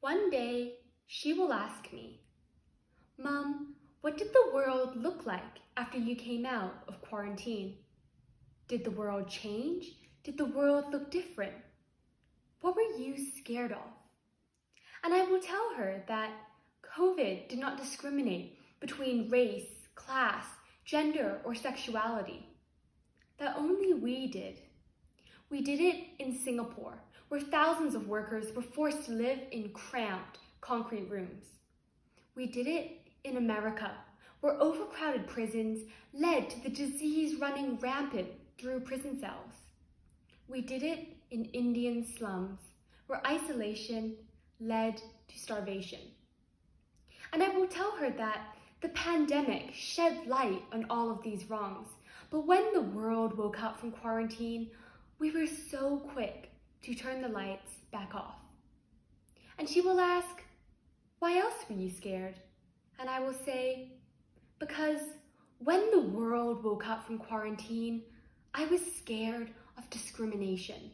One day, she will ask me, "Mom, what did the world look like after you came out of quarantine? Did the world change? Did the world look different? What were you scared of?" And I will tell her that COVID did not discriminate between race, class, gender, or sexuality. That only we did. We did it in Singapore, where thousands of workers were forced to live in cramped concrete rooms. We did it in America, where overcrowded prisons led to the disease running rampant through prison cells. We did it in Indian slums, where isolation led to starvation. And I will tell her that the pandemic shed light on all of these wrongs, but when the world woke up from quarantine, we were so quick to turn the lights back off. And she will ask, "Why else were you scared?" And I will say, "Because when the world woke up from quarantine, I was scared of discrimination.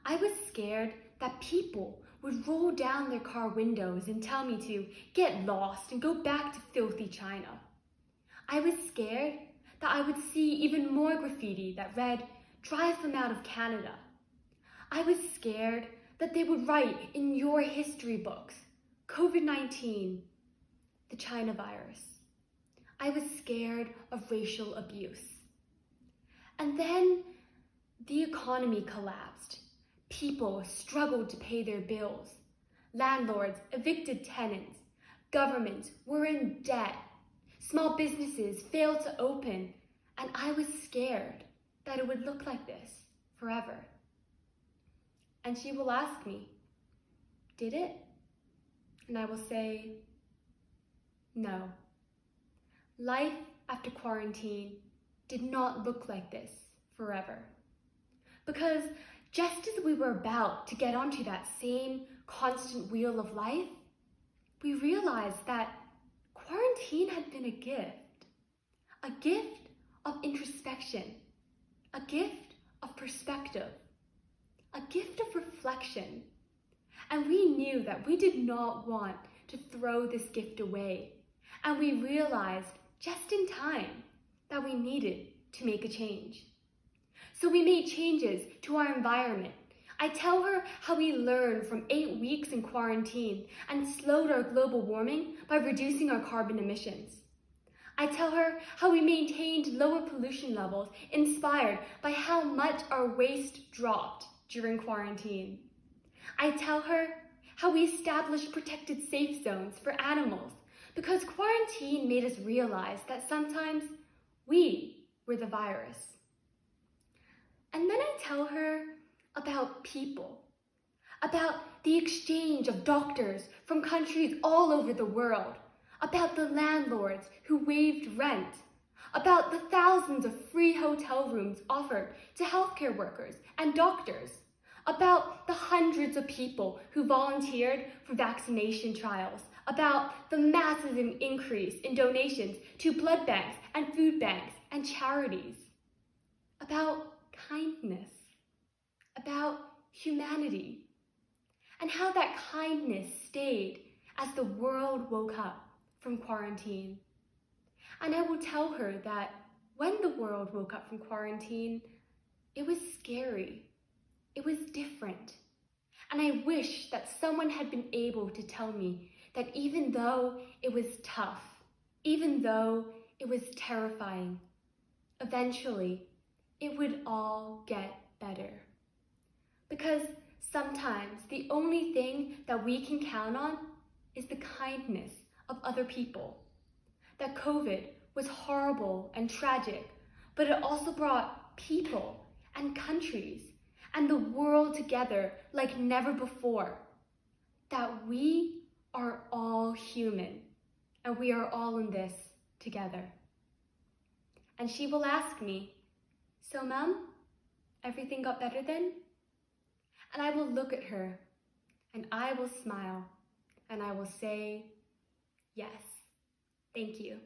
I was scared that people would roll down their car windows and tell me to get lost and go back to filthy China. I was scared that I would see even more graffiti that read, 'Drive them out of Canada.' I was scared that they would write in your history books, 'COVID-19, the China virus.' I was scared of racial abuse. And then the economy collapsed. People struggled to pay their bills. Landlords evicted tenants. Governments were in debt. Small businesses failed to open. And I was scared that it would look like this forever." And she will ask me, "Did it?" And I will say, "No. Life after quarantine did not look like this forever." Because just as we were about to get onto that same constant wheel of life, we realized that quarantine had been a gift of introspection, a gift of perspective, a gift of reflection. And we knew that we did not want to throw this gift away. And we realized just in time that we needed to make a change. So we made changes to our environment. I tell her how we learned from 8 weeks in quarantine and slowed our global warming by reducing our carbon emissions. I tell her how we maintained lower pollution levels inspired by how much our waste dropped during quarantine. I tell her how we established protected safe zones for animals because quarantine made us realize that sometimes we were the virus. And then I tell her about people, about the exchange of doctors from countries all over the world, about the landlords who waived rent, about the thousands of free hotel rooms offered to healthcare workers and doctors, about the hundreds of people who volunteered for vaccination trials, about the massive increase in donations to blood banks and food banks and charities, about kindness, about humanity, and how that kindness stayed as the world woke up from quarantine. And I will tell her that when the world woke up from quarantine, it was scary, it was different. And I wish that someone had been able to tell me that even though it was tough, even though it was terrifying, eventually it would all get better. Because sometimes the only thing that we can count on is the kindness of other people. That COVID was horrible and tragic, but it also brought people and countries and the world together like never before. That we are all human and we are all in this together. And she will ask me, "So, Mom, everything got better then?" And I will look at her and I will smile and I will say, "Yes, thank you."